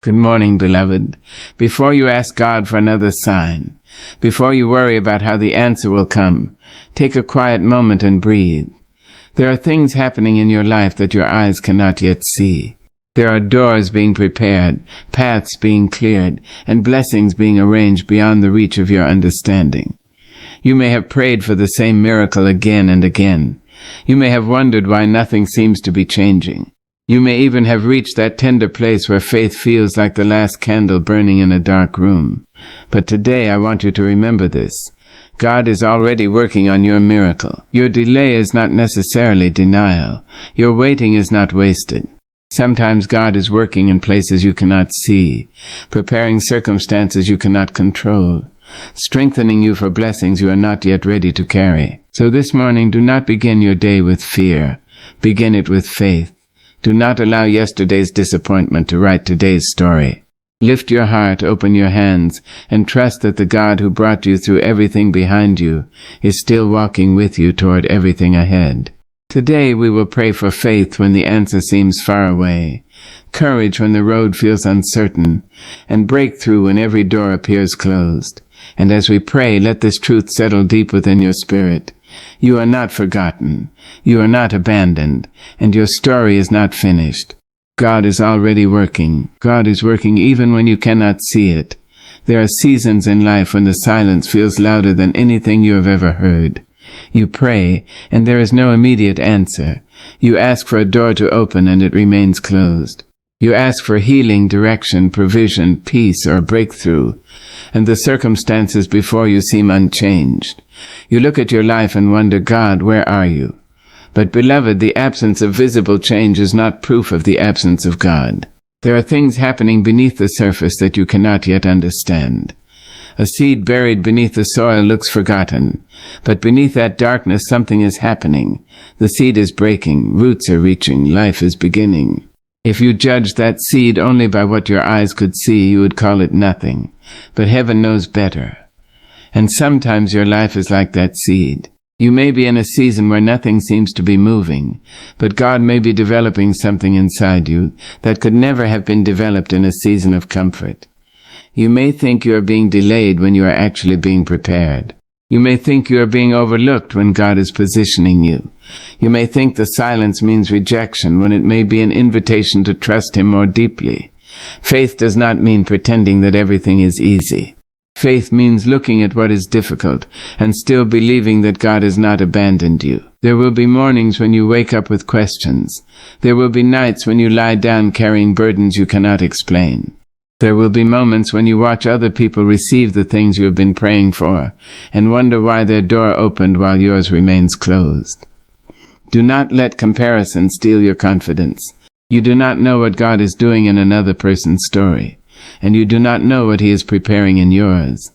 Good morning, beloved. Before you ask God for another sign, before you worry about how the answer will come, take a quiet moment and breathe. There are things happening in your life that your eyes cannot yet see. There are doors being prepared, paths being cleared, and blessings being arranged beyond the reach of your understanding. You may have prayed for the same miracle again and again. You may have wondered why nothing seems to be changing. You may even have reached that tender place where faith feels like the last candle burning in a dark room. But today I want you to remember this. God is already working on your miracle. Your delay is not necessarily denial. Your waiting is not wasted. Sometimes God is working in places you cannot see, preparing circumstances you cannot control, strengthening you for blessings you are not yet ready to carry. So this morning, do not begin your day with fear. Begin it with faith. Do not allow yesterday's disappointment to write today's story. Lift your heart, open your hands, and trust that the God who brought you through everything behind you is still walking with you toward everything ahead. Today we will pray for faith when the answer seems far away, courage when the road feels uncertain, and breakthrough when every door appears closed. And as we pray, let this truth settle deep within your spirit. You are not forgotten, you are not abandoned, and your story is not finished. God is already working. God is working even when you cannot see it. There are seasons in life when the silence feels louder than anything you have ever heard. You pray, and there is no immediate answer. You ask for a door to open, and it remains closed. You ask for healing, direction, provision, peace, or breakthrough, and the circumstances before you seem unchanged. You look at your life and wonder, God, where are you? But beloved, the absence of visible change is not proof of the absence of God. There are things happening beneath the surface that you cannot yet understand. A seed buried beneath the soil looks forgotten, but beneath that darkness something is happening. The seed is breaking, roots are reaching, life is beginning. If you judged that seed only by what your eyes could see, you would call it nothing. But heaven knows better. And sometimes your life is like that seed. You may be in a season where nothing seems to be moving, but God may be developing something inside you that could never have been developed in a season of comfort. You may think you are being delayed when you are actually being prepared. You may think you are being overlooked when God is positioning you. You may think the silence means rejection when it may be an invitation to trust Him more deeply. Faith does not mean pretending that everything is easy. Faith means looking at what is difficult and still believing that God has not abandoned you. There will be mornings when you wake up with questions. There will be nights when you lie down carrying burdens you cannot explain. There will be moments when you watch other people receive the things you have been praying for and wonder why their door opened while yours remains closed. Do not let comparison steal your confidence. You do not know what God is doing in another person's story, and you do not know what He is preparing in yours.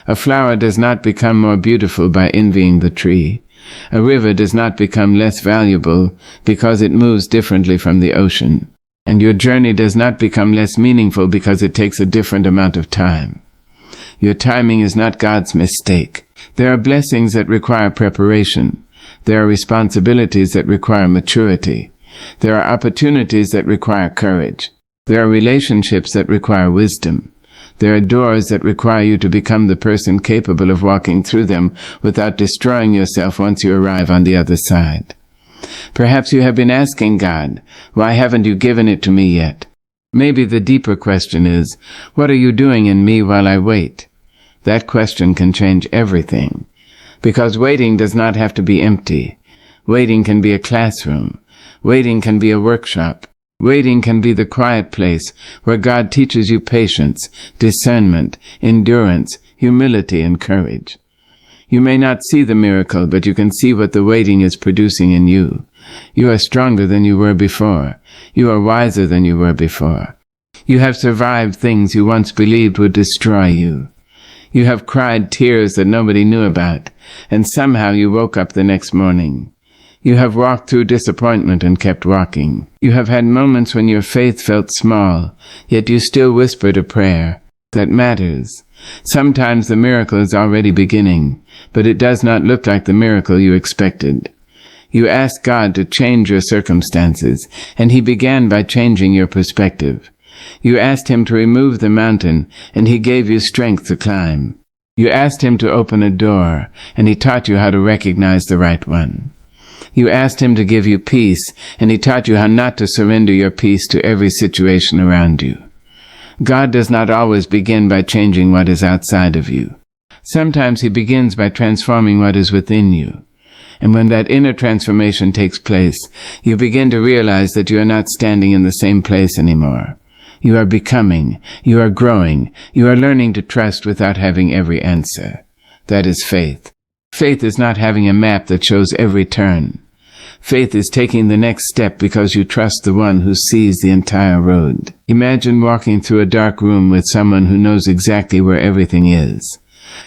A flower does not become more beautiful by envying the tree. A river does not become less valuable because it moves differently from the ocean. And your journey does not become less meaningful because it takes a different amount of time. Your timing is not God's mistake. There are blessings that require preparation. There are responsibilities that require maturity. There are opportunities that require courage. There are relationships that require wisdom. There are doors that require you to become the person capable of walking through them without destroying yourself once you arrive on the other side. Perhaps you have been asking God, why haven't you given it to me yet? Maybe the deeper question is, what are you doing in me while I wait? That question can change everything. Because waiting does not have to be empty. Waiting can be a classroom. Waiting can be a workshop. Waiting can be the quiet place where God teaches you patience, discernment, endurance, humility, and courage. You may not see the miracle, but you can see what the waiting is producing in you. You are stronger than you were before. You are wiser than you were before. You have survived things you once believed would destroy you. You have cried tears that nobody knew about, and somehow you woke up the next morning. You have walked through disappointment and kept walking. You have had moments when your faith felt small, yet you still whispered a prayer. That matters. Sometimes the miracle is already beginning, but it does not look like the miracle you expected. You asked God to change your circumstances, and He began by changing your perspective. You asked him to remove the mountain, and he gave you strength to climb. You asked him to open a door, and he taught you how to recognize the right one. You asked him to give you peace, and he taught you how not to surrender your peace to every situation around you. God does not always begin by changing what is outside of you. Sometimes he begins by transforming what is within you. And when that inner transformation takes place, you begin to realize that you are not standing in the same place anymore. You are becoming, you are growing, you are learning to trust without having every answer. That is faith. Faith is not having a map that shows every turn. Faith is taking the next step because you trust the one who sees the entire road. Imagine walking through a dark room with someone who knows exactly where everything is.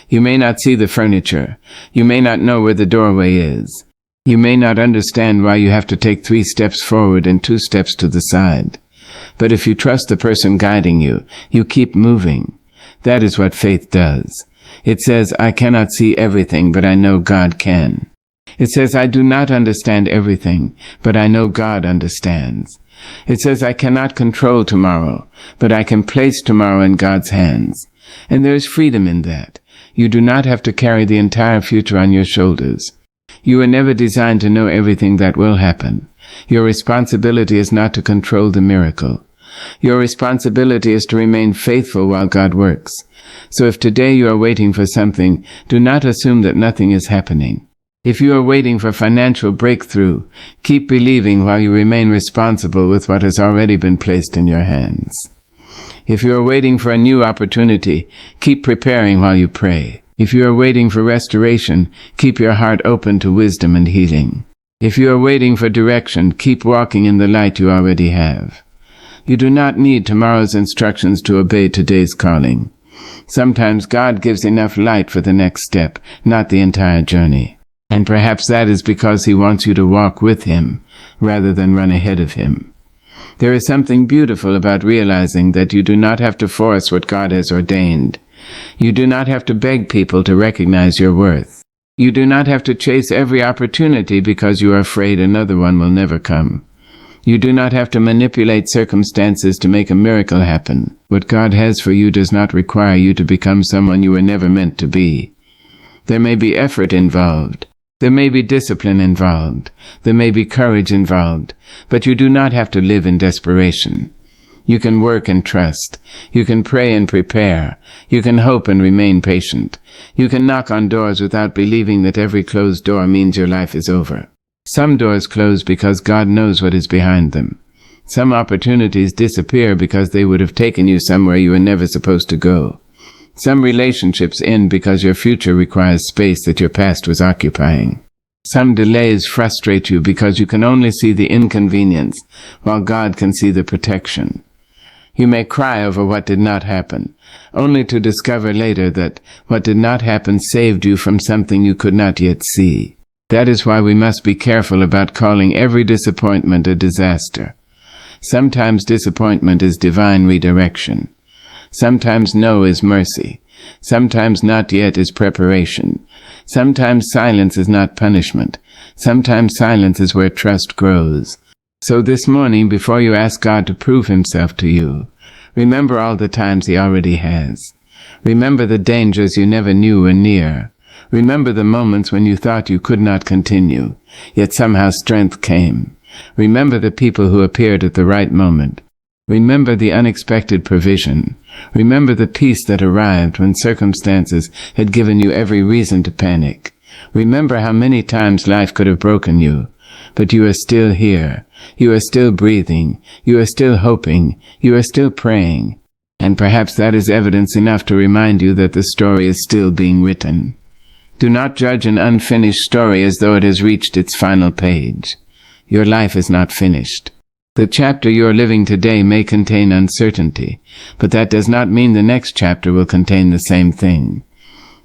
You may not see the furniture. You may not know where the doorway is. You may not understand why you have to take 3 steps forward and 2 steps to the side. But if you trust the person guiding you, you keep moving. That is what faith does. It says, I cannot see everything, but I know God can. It says, I do not understand everything, but I know God understands. It says, I cannot control tomorrow, but I can place tomorrow in God's hands. And there is freedom in that. You do not have to carry the entire future on your shoulders. You were never designed to know everything that will happen. Your responsibility is not to control the miracle. Your responsibility is to remain faithful while God works. So if today you are waiting for something, do not assume that nothing is happening. If you are waiting for financial breakthrough, keep believing while you remain responsible with what has already been placed in your hands. If you are waiting for a new opportunity, keep preparing while you pray. If you are waiting for restoration, keep your heart open to wisdom and healing. If you are waiting for direction, keep walking in the light you already have. You do not need tomorrow's instructions to obey today's calling. Sometimes God gives enough light for the next step, not the entire journey. And perhaps that is because he wants you to walk with him, rather than run ahead of him. There is something beautiful about realizing that you do not have to force what God has ordained. You do not have to beg people to recognize your worth. You do not have to chase every opportunity because you are afraid another one will never come. You do not have to manipulate circumstances to make a miracle happen. What God has for you does not require you to become someone you were never meant to be. There may be effort involved. There may be discipline involved. There may be courage involved. But you do not have to live in desperation. You can work and trust. You can pray and prepare. You can hope and remain patient. You can knock on doors without believing that every closed door means your life is over. Some doors close because God knows what is behind them. Some opportunities disappear because they would have taken you somewhere you were never supposed to go. Some relationships end because your future requires space that your past was occupying. Some delays frustrate you because you can only see the inconvenience, while God can see the protection. You may cry over what did not happen, only to discover later that what did not happen saved you from something you could not yet see. That is why we must be careful about calling every disappointment a disaster. Sometimes disappointment is divine redirection. Sometimes no is mercy. Sometimes not yet is preparation. Sometimes silence is not punishment. Sometimes silence is where trust grows. So this morning, before you ask God to prove himself to you, remember all the times he already has. Remember the dangers you never knew were near. Remember the moments when you thought you could not continue, yet somehow strength came. Remember the people who appeared at the right moment. Remember the unexpected provision. Remember the peace that arrived when circumstances had given you every reason to panic. Remember how many times life could have broken you, but you are still here. You are still breathing. You are still hoping. You are still praying. And perhaps that is evidence enough to remind you that the story is still being written. Do not judge an unfinished story as though it has reached its final page. Your life is not finished. The chapter you are living today may contain uncertainty, but that does not mean the next chapter will contain the same thing.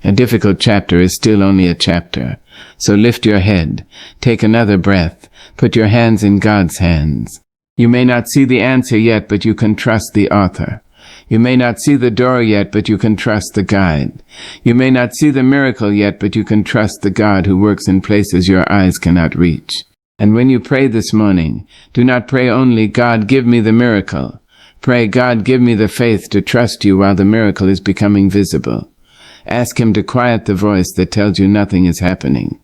A difficult chapter is still only a chapter. So lift your head, take another breath, put your hands in God's hands. You may not see the answer yet, but you can trust the author. You may not see the door yet, but you can trust the guide. You may not see the miracle yet, but you can trust the God who works in places your eyes cannot reach. And when you pray this morning, do not pray only, God, give me the miracle. Pray, God, give me the faith to trust you while the miracle is becoming visible. Ask him to quiet the voice that tells you nothing is happening.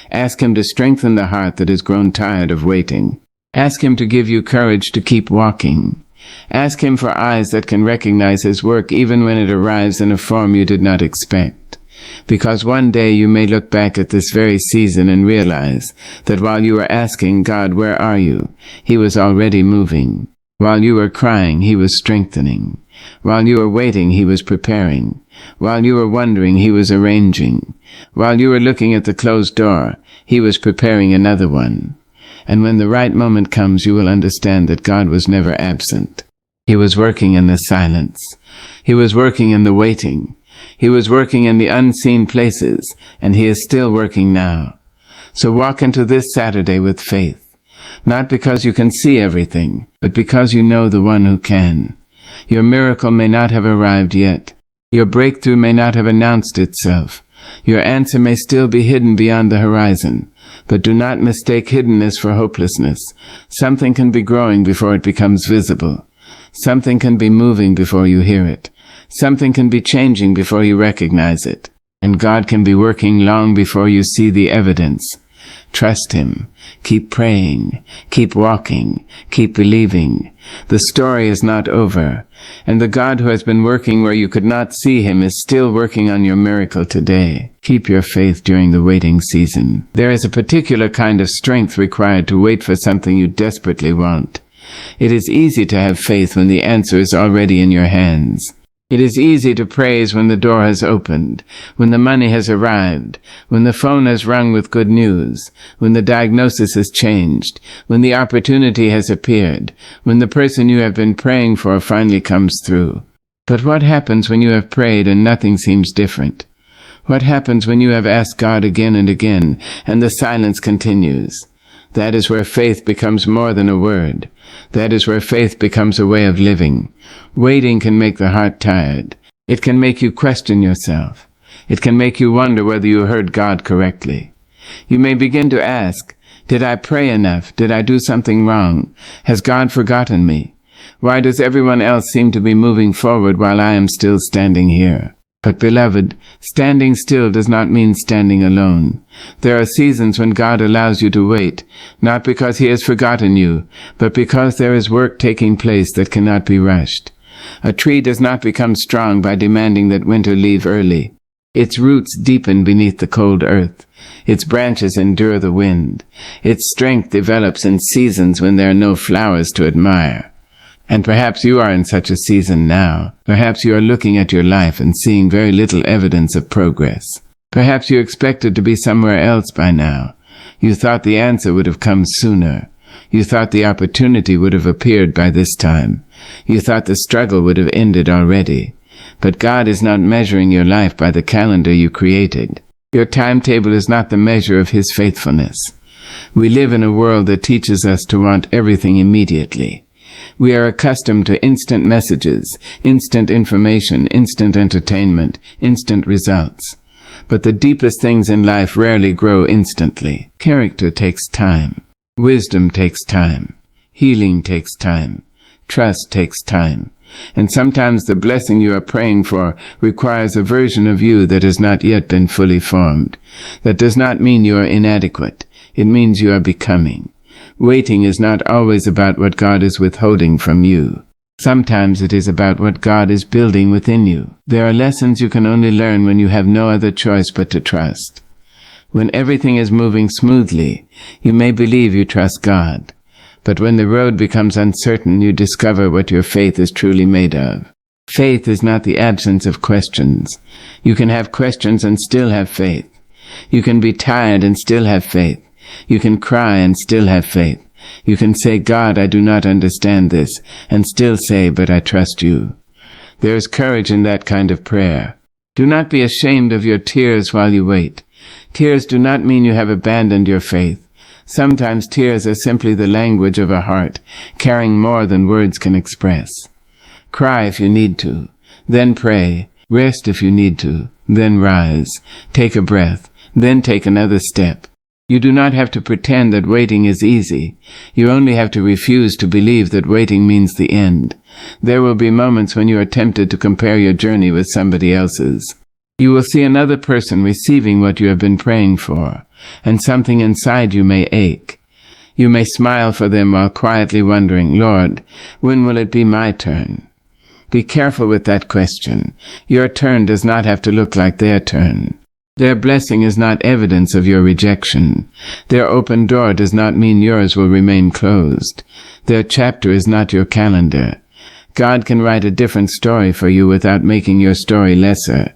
Ask him to strengthen the heart that has grown tired of waiting. Ask him to give you courage to keep walking. Ask him for eyes that can recognize his work even when it arrives in a form you did not expect. Because one day you may look back at this very season and realize that while you were asking God, where are you? He was already moving. While you were crying, he was strengthening. While you were waiting, he was preparing. While you were wondering, he was arranging. While you were looking at the closed door, he was preparing another one. And when the right moment comes, you will understand that God was never absent. He was working in the silence. He was working in the waiting. He was working in the unseen places, and he is still working now. So walk into this Saturday with faith, not because you can see everything, but because you know the one who can. Your miracle may not have arrived yet. Your breakthrough may not have announced itself. Your answer may still be hidden beyond the horizon. But do not mistake hiddenness for hopelessness. Something can be growing before it becomes visible. Something can be moving before you hear it. Something can be changing before you recognize it. And God can be working long before you see the evidence. Trust him. Keep praying. Keep walking. Keep believing. The story is not over. And the God who has been working where you could not see him is still working on your miracle today. Keep your faith during the waiting season. There is a particular kind of strength required to wait for something you desperately want. It is easy to have faith when the answer is already in your hands. It is easy to praise when the door has opened, when the money has arrived, when the phone has rung with good news, when the diagnosis has changed, when the opportunity has appeared, when the person you have been praying for finally comes through. But what happens when you have prayed and nothing seems different? What happens when you have asked God again and again, and the silence continues? That is where faith becomes more than a word. That is where faith becomes a way of living. Waiting can make the heart tired. It can make you question yourself. It can make you wonder whether you heard God correctly. You may begin to ask, did I pray enough? Did I do something wrong? Has God forgotten me? Why does everyone else seem to be moving forward while I am still standing here? But beloved, standing still does not mean standing alone. There are seasons when God allows you to wait, not because he has forgotten you, but because there is work taking place that cannot be rushed. A tree does not become strong by demanding that winter leave early. Its roots deepen beneath the cold earth. Its branches endure the wind. Its strength develops in seasons when there are no flowers to admire. And perhaps you are in such a season now. Perhaps you are looking at your life and seeing very little evidence of progress. Perhaps you expected to be somewhere else by now. You thought the answer would have come sooner. You thought the opportunity would have appeared by this time. You thought the struggle would have ended already. But God is not measuring your life by the calendar you created. Your timetable is not the measure of his faithfulness. We live in a world that teaches us to want everything immediately. We are accustomed to instant messages, instant information, instant entertainment, instant results. But the deepest things in life rarely grow instantly. Character takes time. Wisdom takes time. Healing takes time. Trust takes time. And sometimes the blessing you are praying for requires a version of you that has not yet been fully formed. That does not mean you are inadequate. It means you are becoming. Waiting is not always about what God is withholding from you. Sometimes it is about what God is building within you. There are lessons you can only learn when you have no other choice but to trust. When everything is moving smoothly, you may believe you trust God. But when the road becomes uncertain, you discover what your faith is truly made of. Faith is not the absence of questions. You can have questions and still have faith. You can be tired and still have faith. You can cry and still have faith. You can say, God, I do not understand this, and still say, but I trust you. There is courage in that kind of prayer. Do not be ashamed of your tears while you wait. Tears do not mean you have abandoned your faith. Sometimes tears are simply the language of a heart, carrying more than words can express. Cry if you need to, then pray. Rest if you need to, then rise. Take a breath, then take another step. You do not have to pretend that waiting is easy. You only have to refuse to believe that waiting means the end. There will be moments when you are tempted to compare your journey with somebody else's. You will see another person receiving what you have been praying for, and something inside you may ache. You may smile for them while quietly wondering, Lord, when will it be my turn? Be careful with that question. Your turn does not have to look like their turn. Their blessing is not evidence of your rejection. Their open door does not mean yours will remain closed. Their chapter is not your calendar. God can write a different story for you without making your story lesser.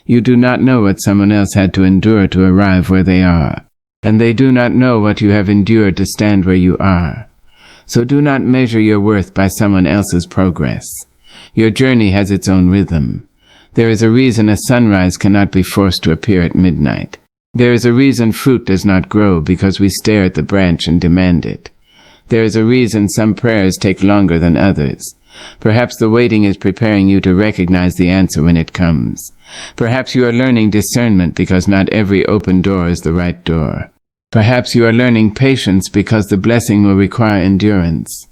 You do not know what someone else had to endure to arrive where they are, and they do not know what you have endured to stand where you are. So do not measure your worth by someone else's progress. Your journey has its own rhythm. There is a reason a sunrise cannot be forced to appear at midnight. There is a reason fruit does not grow because we stare at the branch and demand it. There is a reason some prayers take longer than others. Perhaps the waiting is preparing you to recognize the answer when it comes. Perhaps you are learning discernment because not every open door is the right door. Perhaps you are learning patience because the blessing will require endurance.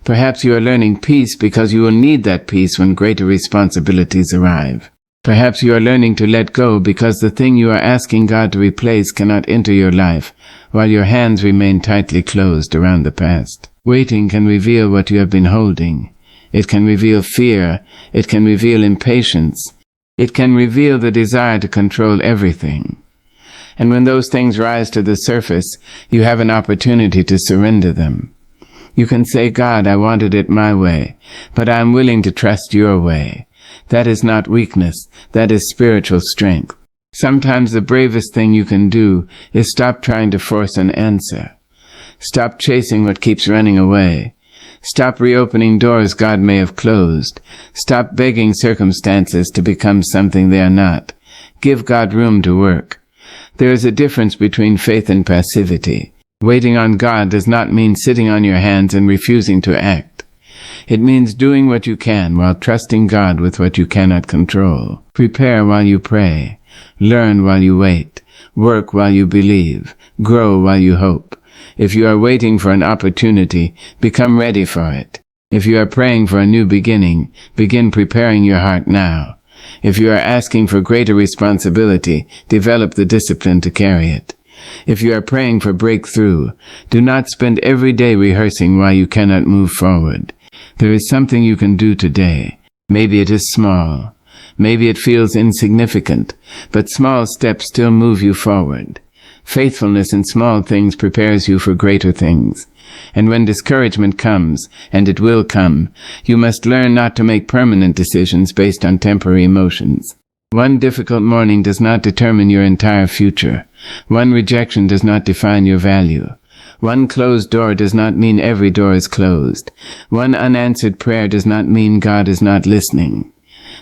Perhaps you are learning peace because you will need that peace when greater responsibilities arrive. Perhaps you are learning to let go because the thing you are asking God to replace cannot enter your life while your hands remain tightly closed around the past. Waiting can reveal what you have been holding. It can reveal fear. It can reveal impatience. It can reveal the desire to control everything. And when those things rise to the surface, you have an opportunity to surrender them. You can say, God, I wanted it my way, but I am willing to trust your way. That is not weakness. That is spiritual strength. Sometimes the bravest thing you can do is stop trying to force an answer. Stop chasing what keeps running away. Stop reopening doors God may have closed. Stop begging circumstances to become something they are not. Give God room to work. There is a difference between faith and passivity. Waiting on God does not mean sitting on your hands and refusing to act. It means doing what you can while trusting God with what you cannot control. Prepare while you pray. Learn while you wait. Work while you believe. Grow while you hope. If you are waiting for an opportunity, become ready for it. If you are praying for a new beginning, begin preparing your heart now. If you are asking for greater responsibility, develop the discipline to carry it. If you are praying for breakthrough, do not spend every day rehearsing why you cannot move forward. There is something you can do today. Maybe it is small. Maybe it feels insignificant, but small steps still move you forward. Faithfulness in small things prepares you for greater things. And when discouragement comes, and it will come, you must learn not to make permanent decisions based on temporary emotions. One difficult morning does not determine your entire future. One rejection does not define your value. One closed door does not mean every door is closed. One unanswered prayer does not mean God is not listening.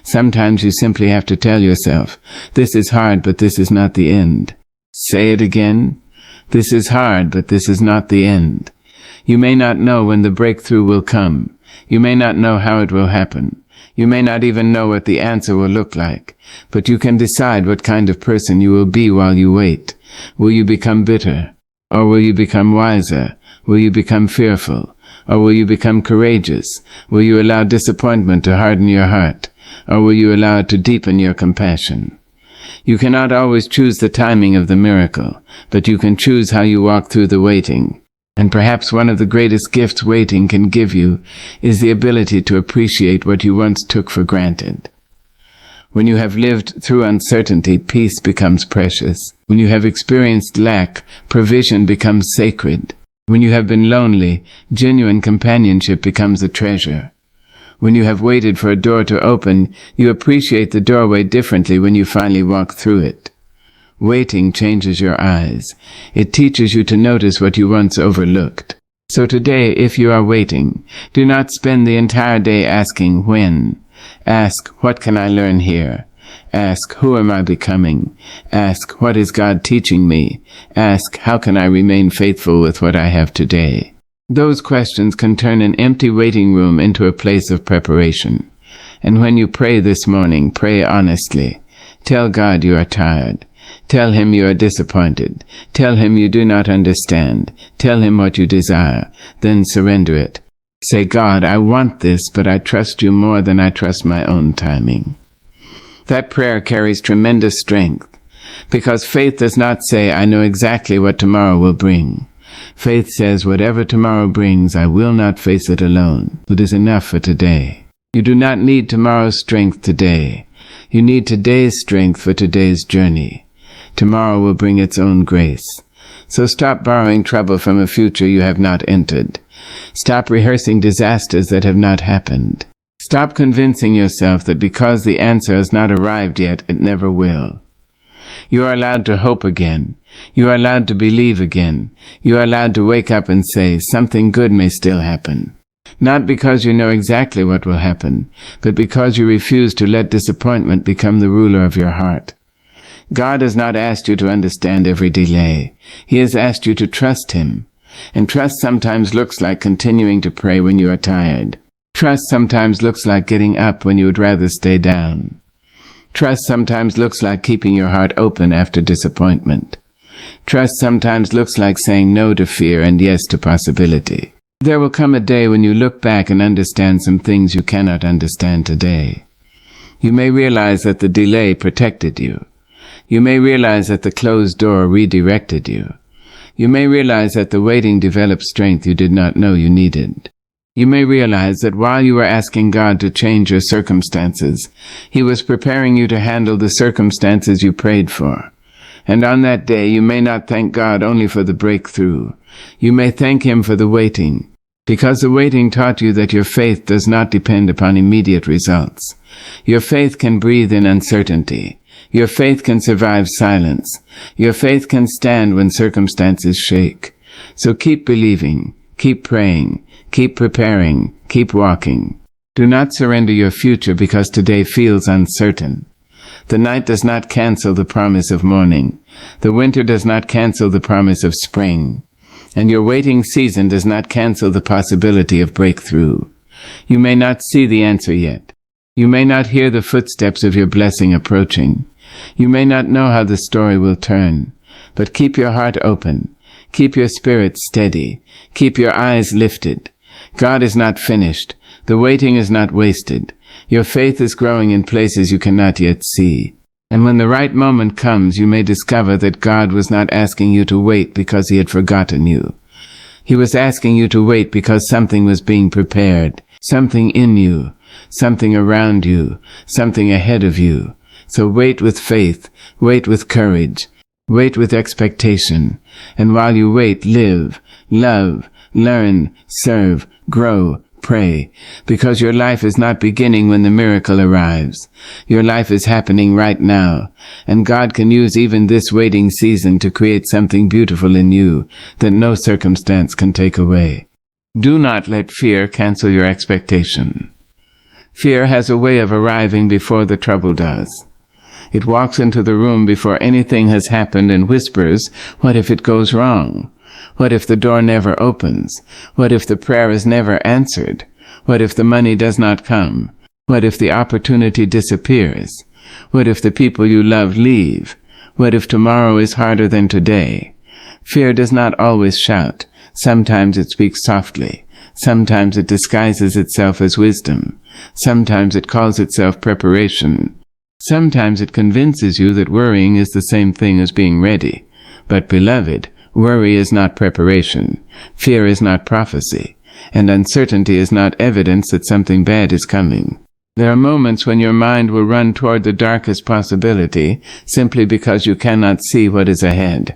Sometimes you simply have to tell yourself, this is hard, but this is not the end. Say it again. This is hard, but this is not the end. You may not know when the breakthrough will come. You may not know how it will happen. You may not even know what the answer will look like. But you can decide what kind of person you will be while you wait. Will you become bitter? Or will you become wiser? Will you become fearful? Or will you become courageous? Will you allow disappointment to harden your heart? Or will you allow it to deepen your compassion? You cannot always choose the timing of the miracle, but you can choose how you walk through the waiting. And perhaps one of the greatest gifts waiting can give you is the ability to appreciate what you once took for granted. When you have lived through uncertainty, peace becomes precious. When you have experienced lack, provision becomes sacred. When you have been lonely, genuine companionship becomes a treasure. When you have waited for a door to open, you appreciate the doorway differently when you finally walk through it. Waiting changes your eyes. It teaches you to notice what you once overlooked. So today, if you are waiting, do not spend the entire day asking when. Ask, what can I learn here? Ask, who am I becoming? Ask, what is God teaching me? Ask, how can I remain faithful with what I have today? Those questions can turn an empty waiting room into a place of preparation. And when you pray this morning, pray honestly. Tell God you are tired. Tell him you are disappointed. Tell him you do not understand. Tell him what you desire. Then surrender it. Say, God, I want this, but I trust you more than I trust my own timing. That prayer carries tremendous strength, because faith does not say, I know exactly what tomorrow will bring. Faith says, whatever tomorrow brings, I will not face it alone. It is enough for today. You do not need tomorrow's strength today. You need today's strength for today's journey. Tomorrow will bring its own grace. So stop borrowing trouble from a future you have not entered. Stop rehearsing disasters that have not happened. Stop convincing yourself that because the answer has not arrived yet, it never will. You are allowed to hope again. You are allowed to believe again. You are allowed to wake up and say, something good may still happen. Not because you know exactly what will happen, but because you refuse to let disappointment become the ruler of your heart. God has not asked you to understand every delay. He has asked you to trust him. And trust sometimes looks like continuing to pray when you are tired. Trust sometimes looks like getting up when you would rather stay down. Trust sometimes looks like keeping your heart open after disappointment. Trust sometimes looks like saying no to fear and yes to possibility. There will come a day when you look back and understand some things you cannot understand today. You may realize that the delay protected you. You may realize that the closed door redirected you. You may realize that the waiting developed strength you did not know you needed. You may realize that while you were asking God to change your circumstances, he was preparing you to handle the circumstances you prayed for. And on that day, you may not thank God only for the breakthrough. You may thank him for the waiting, because the waiting taught you that your faith does not depend upon immediate results. Your faith can breathe in uncertainty. Your faith can survive silence. Your faith can stand when circumstances shake. So keep believing, keep praying, keep preparing, keep walking. Do not surrender your future because today feels uncertain. The night does not cancel the promise of morning. The winter does not cancel the promise of spring. And your waiting season does not cancel the possibility of breakthrough. You may not see the answer yet. You may not hear the footsteps of your blessing approaching. You may not know how the story will turn. But keep your heart open. Keep your spirit steady. Keep your eyes lifted. God is not finished. The waiting is not wasted. Your faith is growing in places you cannot yet see. And when the right moment comes, you may discover that God was not asking you to wait because he had forgotten you. He was asking you to wait because something was being prepared, something in you, something around you, something ahead of you. So wait with faith, wait with courage, wait with expectation. And while you wait, live, love, learn, serve, grow, pray, because your life is not beginning when the miracle arrives. Your life is happening right now, and God can use even this waiting season to create something beautiful in you that no circumstance can take away. Do not let fear cancel your expectation. Fear has a way of arriving before the trouble does. It walks into the room before anything has happened and whispers, what if it goes wrong? What if the door never opens? What if the prayer is never answered? What if the money does not come? What if the opportunity disappears? What if the people you love leave? What if tomorrow is harder than today? Fear does not always shout. Sometimes it speaks softly. Sometimes it disguises itself as wisdom. Sometimes it calls itself preparation. Sometimes it convinces you that worrying is the same thing as being ready. But beloved, worry is not preparation. Fear is not prophecy. And uncertainty is not evidence that something bad is coming. There are moments when your mind will run toward the darkest possibility simply because you cannot see what is ahead.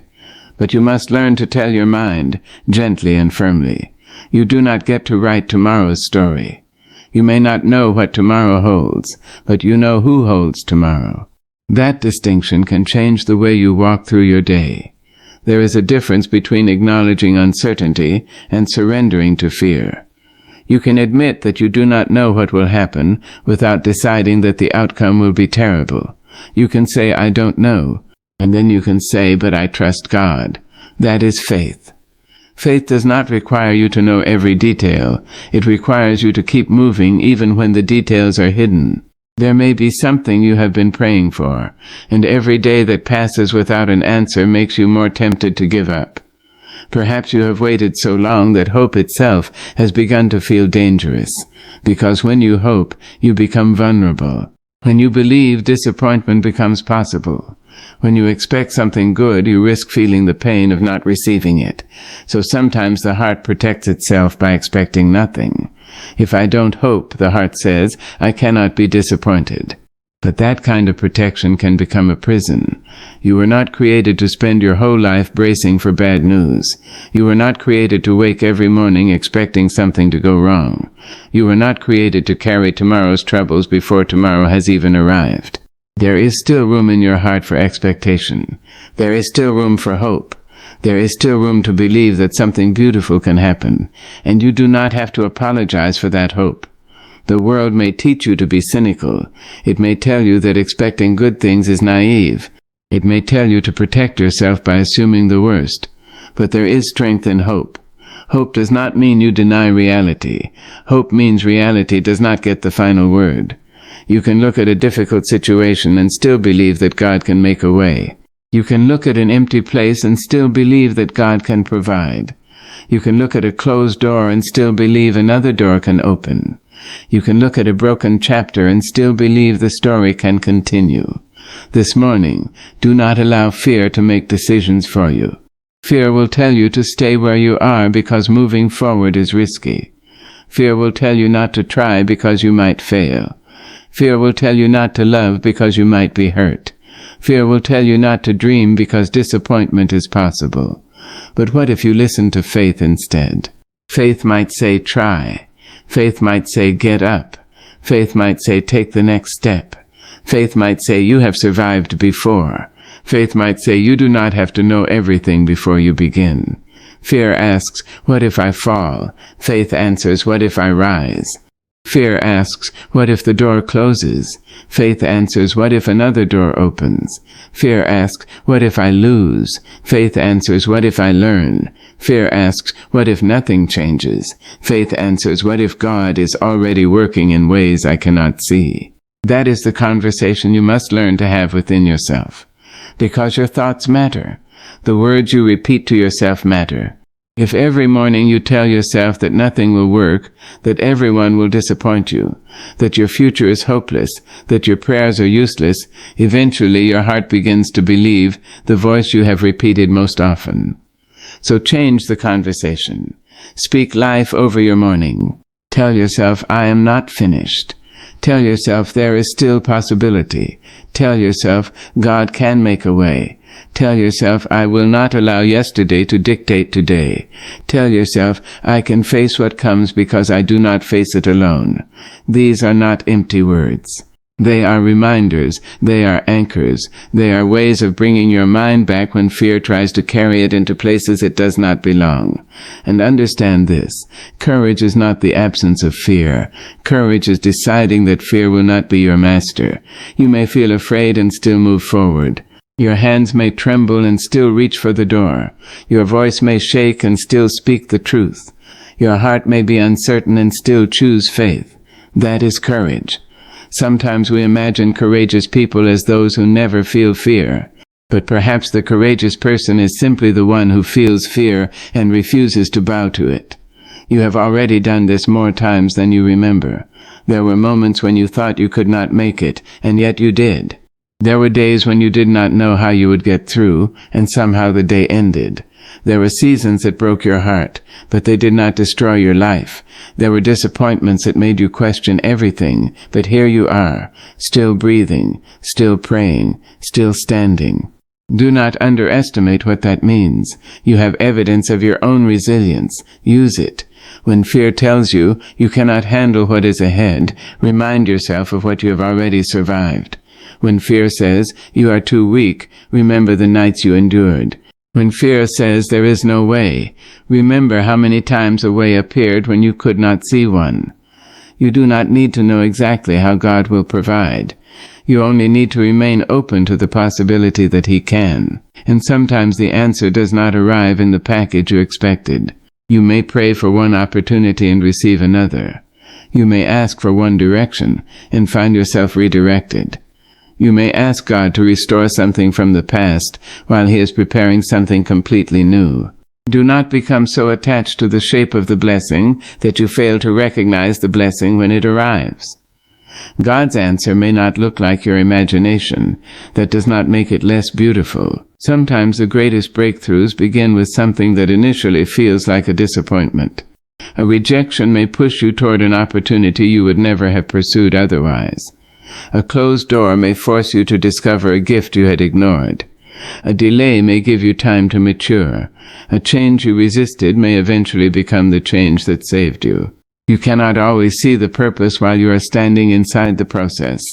But you must learn to tell your mind, gently and firmly, you do not get to write tomorrow's story. You may not know what tomorrow holds, but you know who holds tomorrow. That distinction can change the way you walk through your day. There is a difference between acknowledging uncertainty and surrendering to fear. You can admit that you do not know what will happen without deciding that the outcome will be terrible. You can say, I don't know, and then you can say, but I trust God. That is faith. Faith does not require you to know every detail. It requires you to keep moving even when the details are hidden. There may be something you have been praying for, and every day that passes without an answer makes you more tempted to give up. Perhaps you have waited so long that hope itself has begun to feel dangerous, because when you hope, you become vulnerable. When you believe, disappointment becomes possible. When you expect something good, you risk feeling the pain of not receiving it. So sometimes the heart protects itself by expecting nothing. If I don't hope, the heart says, I cannot be disappointed. But that kind of protection can become a prison. You were not created to spend your whole life bracing for bad news. You were not created to wake every morning expecting something to go wrong. You were not created to carry tomorrow's troubles before tomorrow has even arrived. There is still room in your heart for expectation. There is still room for hope. There is still room to believe that something beautiful can happen, and you do not have to apologize for that hope. The world may teach you to be cynical. It may tell you that expecting good things is naive. It may tell you to protect yourself by assuming the worst. But there is strength in hope. Hope does not mean you deny reality. Hope means reality does not get the final word. You can look at a difficult situation and still believe that God can make a way. You can look at an empty place and still believe that God can provide. You can look at a closed door and still believe another door can open. You can look at a broken chapter and still believe the story can continue. This morning, do not allow fear to make decisions for you. Fear will tell you to stay where you are because moving forward is risky. Fear will tell you not to try because you might fail. Fear will tell you not to love because you might be hurt. Fear will tell you not to dream because disappointment is possible. But what if you listen to faith instead? Faith might say, try. Faith might say, get up. Faith might say, take the next step. Faith might say, you have survived before. Faith might say, you do not have to know everything before you begin. Fear asks, what if I fall? Faith answers, what if I rise? Fear asks, what if the door closes? Faith answers, what if another door opens? Fear asks, what if I lose? Faith answers, what if I learn? Fear asks, what if nothing changes? Faith answers, what if God is already working in ways I cannot see? That is the conversation you must learn to have within yourself. Because your thoughts matter. The words you repeat to yourself matter. If every morning you tell yourself that nothing will work, that everyone will disappoint you, that your future is hopeless, that your prayers are useless, eventually your heart begins to believe the voice you have repeated most often. So change the conversation. Speak life over your morning. Tell yourself, I am not finished. Tell yourself there is still possibility. Tell yourself God can make a way. Tell yourself, I will not allow yesterday to dictate today. Tell yourself, I can face what comes because I do not face it alone. These are not empty words. They are reminders. They are anchors. They are ways of bringing your mind back when fear tries to carry it into places it does not belong. And understand this. Courage is not the absence of fear. Courage is deciding that fear will not be your master. You may feel afraid and still move forward. Your hands may tremble and still reach for the door. Your voice may shake and still speak the truth. Your heart may be uncertain and still choose faith. That is courage. Sometimes we imagine courageous people as those who never feel fear. But perhaps the courageous person is simply the one who feels fear and refuses to bow to it. You have already done this more times than you remember. There were moments when you thought you could not make it, and yet you did. There were days when you did not know how you would get through, and somehow the day ended. There were seasons that broke your heart, but they did not destroy your life. There were disappointments that made you question everything, but here you are, still breathing, still praying, still standing. Do not underestimate what that means. You have evidence of your own resilience. Use it. When fear tells you you cannot handle what is ahead, remind yourself of what you have already survived. When fear says you are too weak, remember the nights you endured. When fear says there is no way, remember how many times a way appeared when you could not see one. You do not need to know exactly how God will provide. You only need to remain open to the possibility that He can. And sometimes the answer does not arrive in the package you expected. You may pray for one opportunity and receive another. You may ask for one direction and find yourself redirected. You may ask God to restore something from the past while He is preparing something completely new. Do not become so attached to the shape of the blessing that you fail to recognize the blessing when it arrives. God's answer may not look like your imagination. That does not make it less beautiful. Sometimes the greatest breakthroughs begin with something that initially feels like a disappointment. A rejection may push you toward an opportunity you would never have pursued otherwise. A closed door may force you to discover a gift you had ignored. A delay may give you time to mature. A change you resisted may eventually become the change that saved you. You cannot always see the purpose while you are standing inside the process.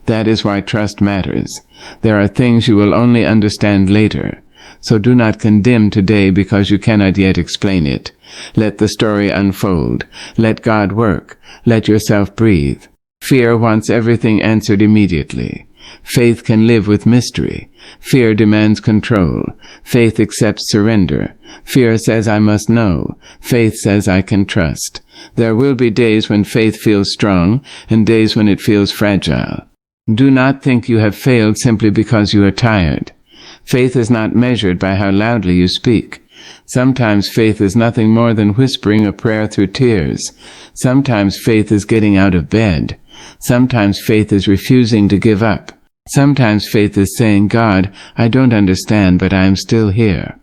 That is why trust matters. There are things you will only understand later. So do not condemn today because you cannot yet explain it. Let the story unfold. Let God work. Let yourself breathe. Fear wants everything answered immediately. Faith can live with mystery. Fear demands control. Faith accepts surrender. Fear says, I must know. Faith says, I can trust. There will be days when faith feels strong and days when it feels fragile. Do not think you have failed simply because you are tired. Faith is not measured by how loudly you speak. Sometimes faith is nothing more than whispering a prayer through tears. Sometimes faith is getting out of bed. Sometimes faith is refusing to give up. Sometimes faith is saying, God, I don't understand, but I am still here.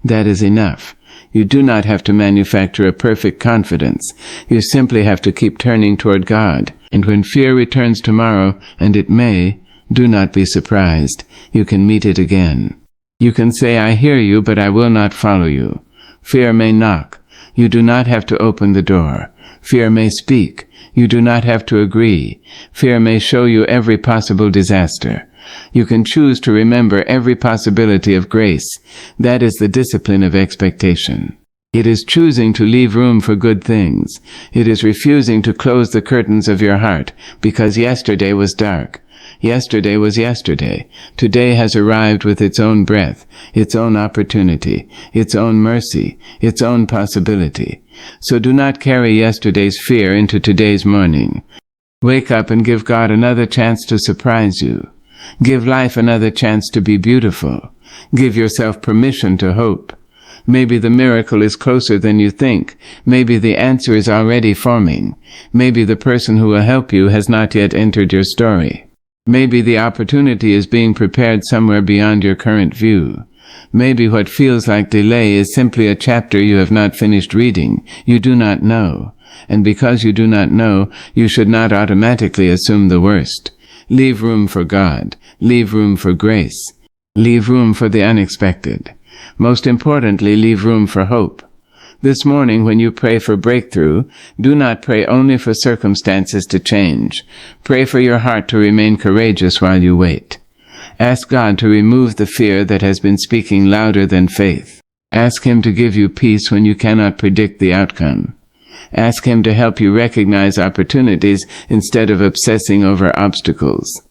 That is enough. You do not have to manufacture a perfect confidence. You simply have to keep turning toward God. And when fear returns tomorrow, and it may, do not be surprised. You can meet it again. You can say, I hear you, but I will not follow you. Fear may knock. You do not have to open the door. Fear may speak. You do not have to agree. Fear may show you every possible disaster. You can choose to remember every possibility of grace. That is the discipline of expectation. It is choosing to leave room for good things. It is refusing to close the curtains of your heart because yesterday was dark. Yesterday was yesterday. Today has arrived with its own breath, its own opportunity, its own mercy, its own possibility. So do not carry yesterday's fear into today's morning. Wake up and give God another chance to surprise you. Give life another chance to be beautiful. Give yourself permission to hope. Maybe the miracle is closer than you think. Maybe the answer is already forming. Maybe the person who will help you has not yet entered your story. Maybe the opportunity is being prepared somewhere beyond your current view. Maybe what feels like delay is simply a chapter you have not finished reading. You do not know. And because you do not know, you should not automatically assume the worst. Leave room for God. Leave room for grace. Leave room for the unexpected. Most importantly, leave room for hope. This morning, when you pray for breakthrough, do not pray only for circumstances to change. Pray for your heart to remain courageous while you wait. Ask God to remove the fear that has been speaking louder than faith. Ask Him to give you peace when you cannot predict the outcome. Ask Him to help you recognize opportunities instead of obsessing over obstacles.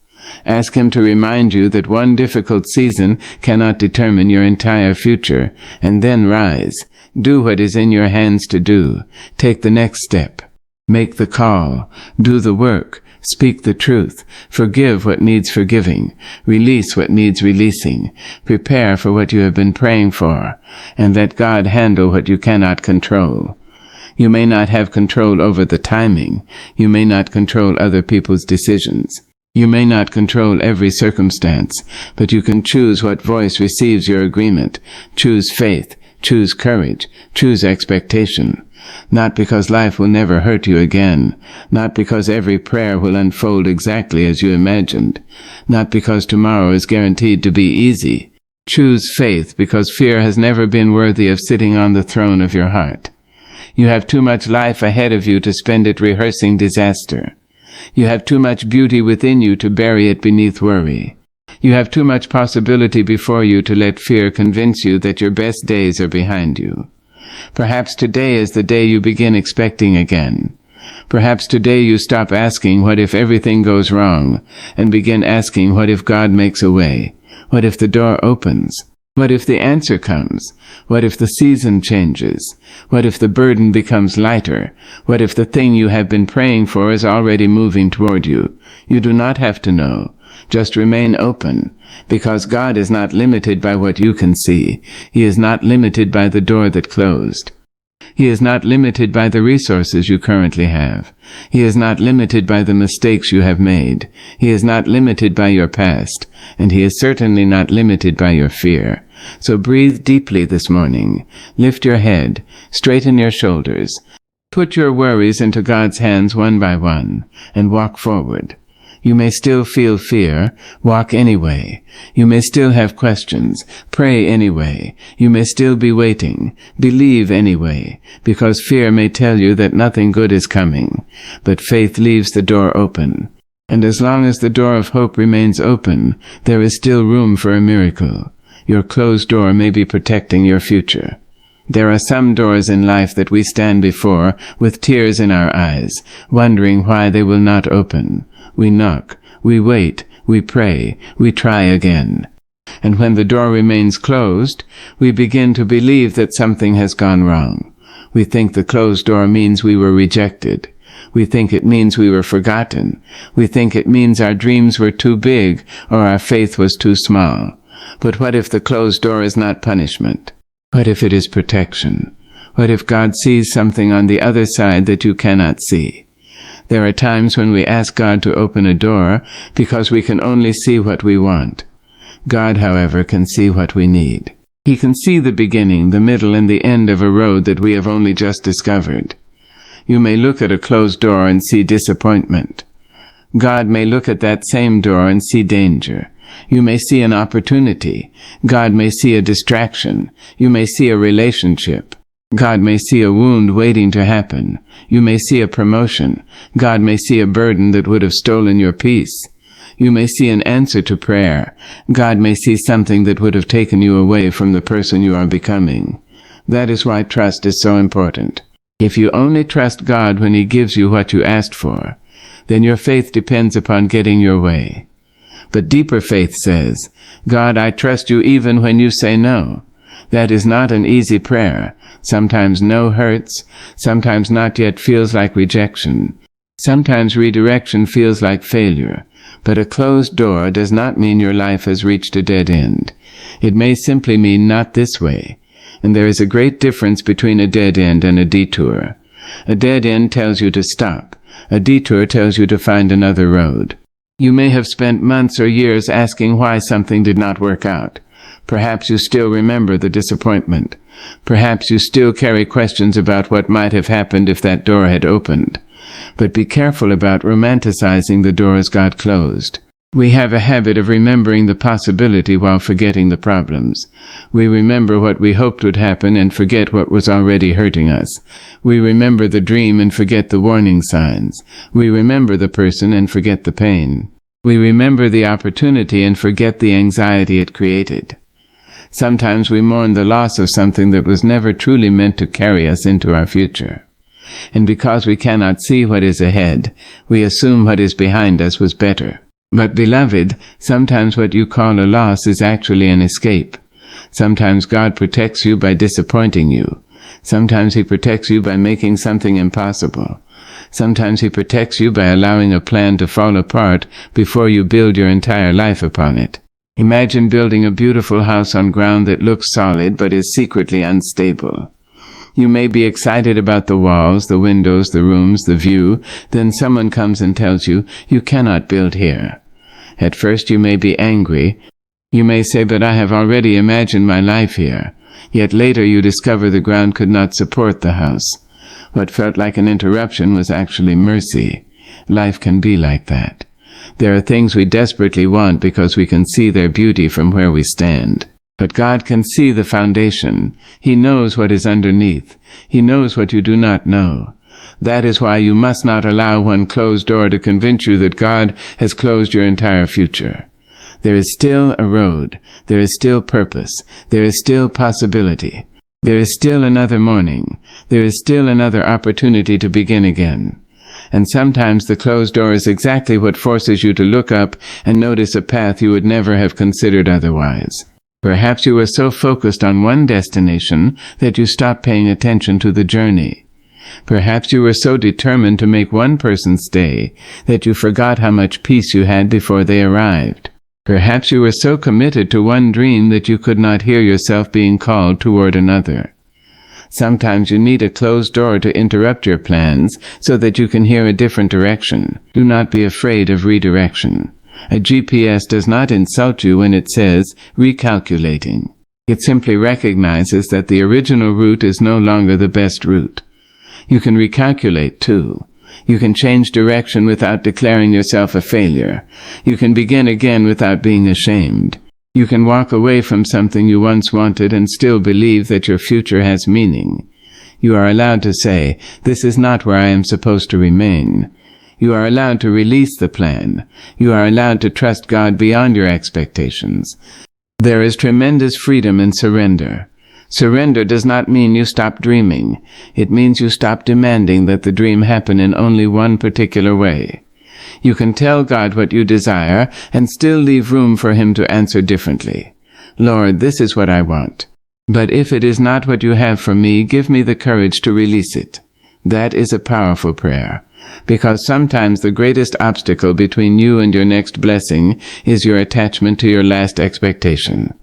Ask Him to remind you that one difficult season cannot determine your entire future, and then rise. Do what is in your hands to do. Take the next step. Make the call. Do the work. Speak the truth. Forgive what needs forgiving. Release what needs releasing. Prepare for what you have been praying for, and let God handle what you cannot control. You may not have control over the timing. You may not control other people's decisions. You may not control every circumstance, but you can choose what voice receives your agreement. Choose faith. Choose courage. Choose expectation. Not because life will never hurt you again. Not because every prayer will unfold exactly as you imagined. Not because tomorrow is guaranteed to be easy. Choose faith because fear has never been worthy of sitting on the throne of your heart. You have too much life ahead of you to spend it rehearsing disaster. You have too much beauty within you to bury it beneath worry. You have too much possibility before you to let fear convince you that your best days are behind you. Perhaps today is the day you begin expecting again. Perhaps today you stop asking what if everything goes wrong and begin asking what if God makes a way? What if the door opens? What if the answer comes? What if the season changes? What if the burden becomes lighter? What if the thing you have been praying for is already moving toward you? You do not have to know. Just remain open, because God is not limited by what you can see. He is not limited by the door that closed. He is not limited by the resources you currently have. He is not limited by the mistakes you have made. He is not limited by your past, and He is certainly not limited by your fear. So breathe deeply this morning. Lift your head, straighten your shoulders. Put your worries into God's hands one by one, and walk forward. You may still feel fear. Walk anyway. You may still have questions. Pray anyway. You may still be waiting. Believe anyway, because fear may tell you that nothing good is coming. But faith leaves the door open. And as long as the door of hope remains open, there is still room for a miracle. Your closed door may be protecting your future. There are some doors in life that we stand before with tears in our eyes, wondering why they will not open. We knock, we wait, we pray, we try again. And when the door remains closed, we begin to believe that something has gone wrong. We think the closed door means we were rejected. We think it means we were forgotten. We think it means our dreams were too big or our faith was too small. But what if the closed door is not punishment? What if it is protection? What if God sees something on the other side that you cannot see? There are times when we ask God to open a door because we can only see what we want. God, however, can see what we need. He can see the beginning, the middle, and the end of a road that we have only just discovered. You may look at a closed door and see disappointment. God may look at that same door and see danger. You may see an opportunity. God may see a distraction. You may see a relationship. God may see a wound waiting to happen. You may see a promotion. God may see a burden that would have stolen your peace. You may see an answer to prayer. God may see something that would have taken you away from the person you are becoming. That is why trust is so important. If you only trust God when He gives you what you asked for, then your faith depends upon getting your way. But deeper faith says, God, I trust you even when you say no. That is not an easy prayer. Sometimes no hurts. Sometimes not yet feels like rejection. Sometimes redirection feels like failure. But a closed door does not mean your life has reached a dead end. It may simply mean not this way. And there is a great difference between a dead end and a detour. A dead end tells you to stop. A detour tells you to find another road. You may have spent months or years asking why something did not work out. Perhaps you still remember the disappointment. Perhaps you still carry questions about what might have happened if that door had opened. But be careful about romanticizing the doors God closed. We have a habit of remembering the possibility while forgetting the problems. We remember what we hoped would happen and forget what was already hurting us. We remember the dream and forget the warning signs. We remember the person and forget the pain. We remember the opportunity and forget the anxiety it created. Sometimes we mourn the loss of something that was never truly meant to carry us into our future. And because we cannot see what is ahead, we assume what is behind us was better. But beloved, sometimes what you call a loss is actually an escape. Sometimes God protects you by disappointing you. Sometimes He protects you by making something impossible. Sometimes He protects you by allowing a plan to fall apart before you build your entire life upon it. Imagine building a beautiful house on ground that looks solid but is secretly unstable. You may be excited about the walls, the windows, the rooms, the view. Then someone comes and tells you, you cannot build here. At first you may be angry. You may say, but I have already imagined my life here. Yet later you discover the ground could not support the house. What felt like an interruption was actually mercy. Life can be like that. There are things we desperately want because we can see their beauty from where we stand. But God can see the foundation. He knows what is underneath. He knows what you do not know. That is why you must not allow one closed door to convince you that God has closed your entire future. There is still a road. There is still purpose. There is still possibility. There is still another morning. There is still another opportunity to begin again. And sometimes the closed door is exactly what forces you to look up and notice a path you would never have considered otherwise. Perhaps you were so focused on one destination that you stopped paying attention to the journey. Perhaps you were so determined to make one person stay that you forgot how much peace you had before they arrived. Perhaps you were so committed to one dream that you could not hear yourself being called toward another. Sometimes you need a closed door to interrupt your plans so that you can hear a different direction. Do not be afraid of redirection. A GPS does not insult you when it says recalculating. It simply recognizes that the original route is no longer the best route. You can recalculate too. You can change direction without declaring yourself a failure. You can begin again without being ashamed. You can walk away from something you once wanted and still believe that your future has meaning. You are allowed to say, "This is not where I am supposed to remain." You are allowed to release the plan. You are allowed to trust God beyond your expectations. There is tremendous freedom in surrender. Surrender does not mean you stop dreaming. It means you stop demanding that the dream happen in only one particular way. You can tell God what you desire and still leave room for Him to answer differently. "Lord, this is what I want. But if it is not what you have for me, give me the courage to release it." That is a powerful prayer, because sometimes the greatest obstacle between you and your next blessing is your attachment to your last expectation.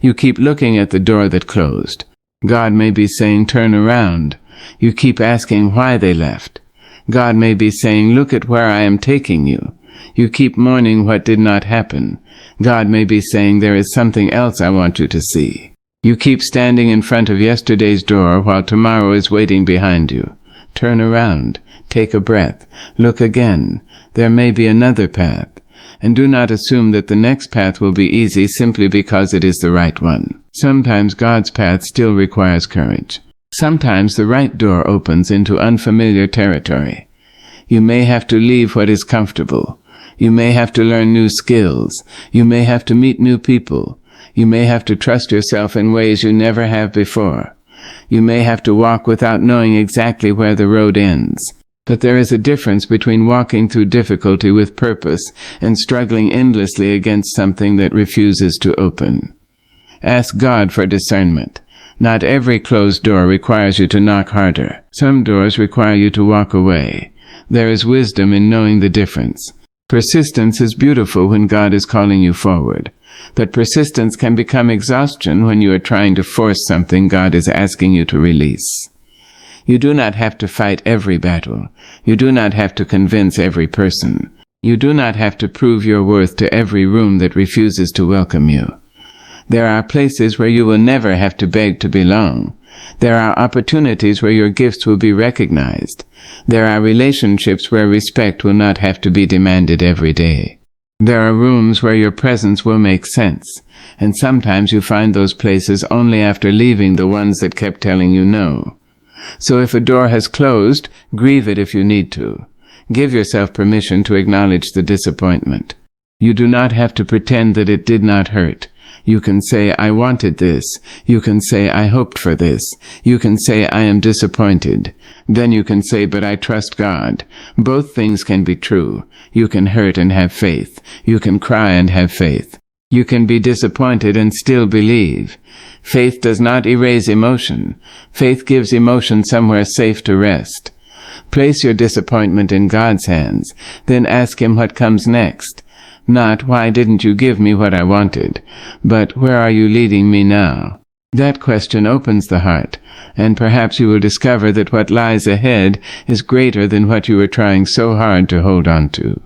You keep looking at the door that closed. God may be saying, "Turn around." You keep asking why they left. God may be saying, "Look at where I am taking you." You keep mourning what did not happen. God may be saying, "There is something else I want you to see." You keep standing in front of yesterday's door while tomorrow is waiting behind you. Turn around. Take a breath. Look again. There may be another path. And do not assume that the next path will be easy simply because it is the right one. Sometimes God's path still requires courage. Sometimes the right door opens into unfamiliar territory. You may have to leave what is comfortable. You may have to learn new skills. You may have to meet new people. You may have to trust yourself in ways you never have before. You may have to walk without knowing exactly where the road ends. But there is a difference between walking through difficulty with purpose and struggling endlessly against something that refuses to open. Ask God for discernment. Not every closed door requires you to knock harder. Some doors require you to walk away. There is wisdom in knowing the difference. Persistence is beautiful when God is calling you forward. But persistence can become exhaustion when you are trying to force something God is asking you to release. You do not have to fight every battle. You do not have to convince every person. You do not have to prove your worth to every room that refuses to welcome you. There are places where you will never have to beg to belong. There are opportunities where your gifts will be recognized. There are relationships where respect will not have to be demanded every day. There are rooms where your presence will make sense, and sometimes you find those places only after leaving the ones that kept telling you no. So if a door has closed, grieve it if you need to. Give yourself permission to acknowledge the disappointment. You do not have to pretend that it did not hurt. You can say, "I wanted this." You can say, "I hoped for this." You can say, "I am disappointed." Then you can say, "But I trust God." Both things can be true. You can hurt and have faith. You can cry and have faith. You can be disappointed and still believe. Faith does not erase emotion. Faith gives emotion somewhere safe to rest. Place your disappointment in God's hands. Then ask Him what comes next. Not, "Why didn't you give me what I wanted?" but, "Where are you leading me now?" That question opens the heart, and perhaps you will discover that what lies ahead is greater than what you were trying so hard to hold on to.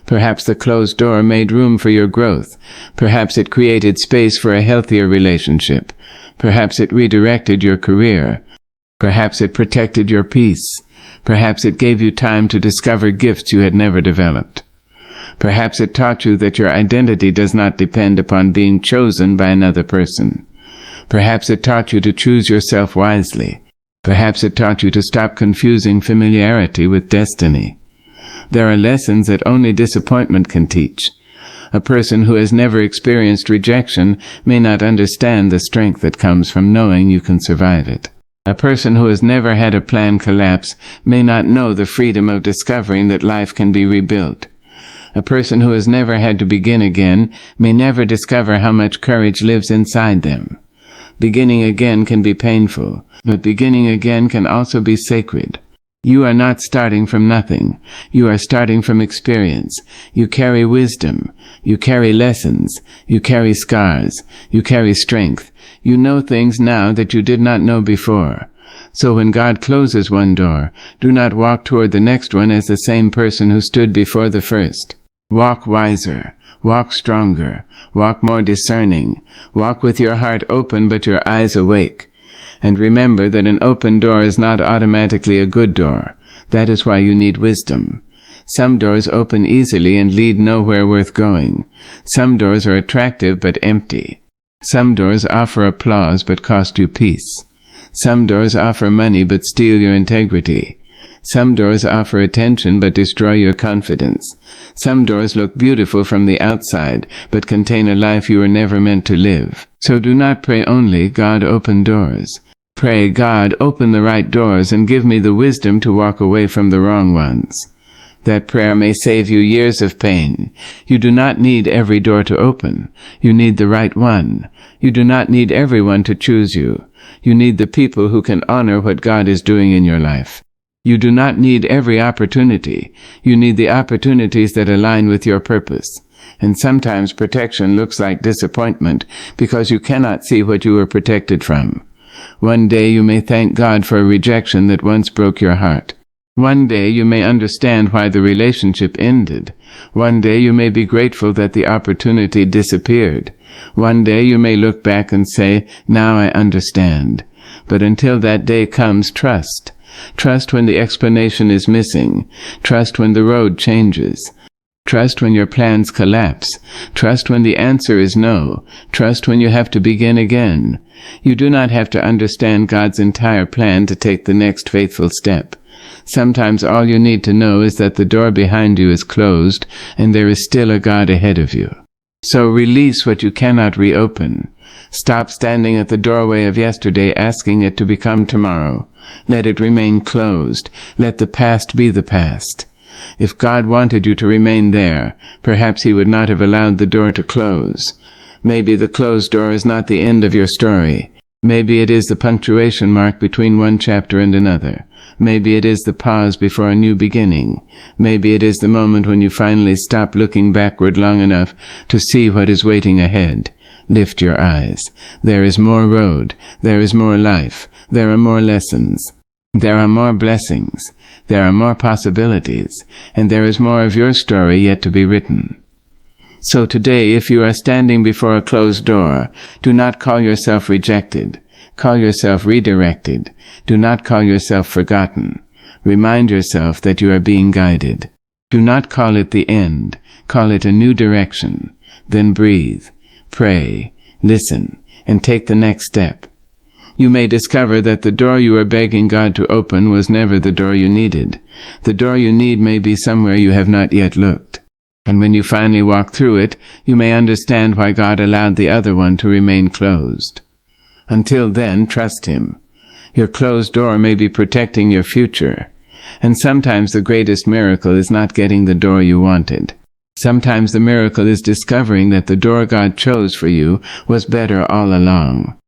Perhaps the closed door made room for your growth. Perhaps it created space for a healthier relationship. Perhaps it redirected your career. Perhaps it protected your peace. Perhaps it gave you time to discover gifts you had never developed. Perhaps it taught you that your identity does not depend upon being chosen by another person. Perhaps it taught you to choose yourself wisely. Perhaps it taught you to stop confusing familiarity with destiny. There are lessons that only disappointment can teach. A person who has never experienced rejection may not understand the strength that comes from knowing you can survive it. A person who has never had a plan collapse may not know the freedom of discovering that life can be rebuilt. A person who has never had to begin again may never discover how much courage lives inside them. Beginning again can be painful, but beginning again can also be sacred. You are not starting from nothing. You are starting from experience. You carry wisdom. You carry lessons. You carry scars. You carry strength. You know things now that you did not know before. So when God closes one door, do not walk toward the next one as the same person who stood before the first. Walk wiser. Walk stronger. Walk more discerning. Walk with your heart open but your eyes awake. And remember that an open door is not automatically a good door. That is why you need wisdom. Some doors open easily and lead nowhere worth going. Some doors are attractive but empty. Some doors offer applause but cost you peace. Some doors offer money but steal your integrity. Some doors offer attention but destroy your confidence. Some doors look beautiful from the outside but contain a life you were never meant to live. So do not pray only, God, open doors. Pray, God, open the right doors and give me the wisdom to walk away from the wrong ones. That prayer may save you years of pain. You do not need every door to open. You need the right one. You do not need everyone to choose you. You need the people who can honor what God is doing in your life. You do not need every opportunity. You need the opportunities that align with your purpose. And sometimes protection looks like disappointment because you cannot see what you were protected from. One day you may thank God for a rejection that once broke your heart. One day you may understand why the relationship ended. One day you may be grateful that the opportunity disappeared. One day you may look back and say, now I understand. But until that day comes, trust. Trust when the explanation is missing. Trust when the road changes. Trust when your plans collapse. Trust when the answer is no. Trust when you have to begin again. You do not have to understand God's entire plan to take the next faithful step. Sometimes all you need to know is that the door behind you is closed and there is still a God ahead of you. So release what you cannot reopen. Stop standing at the doorway of yesterday asking it to become tomorrow. Let it remain closed. Let the past be the past. If God wanted you to remain there, perhaps he would not have allowed the door to close. Maybe the closed door is not the end of your story. Maybe it is the punctuation mark between one chapter and another. Maybe it is the pause before a new beginning. Maybe it is the moment when you finally stop looking backward long enough to see what is waiting ahead. Lift your eyes. There is more road. There is more life. There are more lessons. There are more blessings. There are more possibilities. And there is more of your story yet to be written. So today, if you are standing before a closed door, do not call yourself rejected. Call yourself redirected. Do not call yourself forgotten. Remind yourself that you are being guided. Do not call it the end. Call it a new direction. Then breathe, pray, listen, and take the next step. You may discover that the door you are begging God to open was never the door you needed. The door you need may be somewhere you have not yet looked. And when you finally walk through it, you may understand why God allowed the other one to remain closed. Until then, trust Him. Your closed door may be protecting your future. And sometimes the greatest miracle is not getting the door you wanted. Sometimes the miracle is discovering that the door God chose for you was better all along.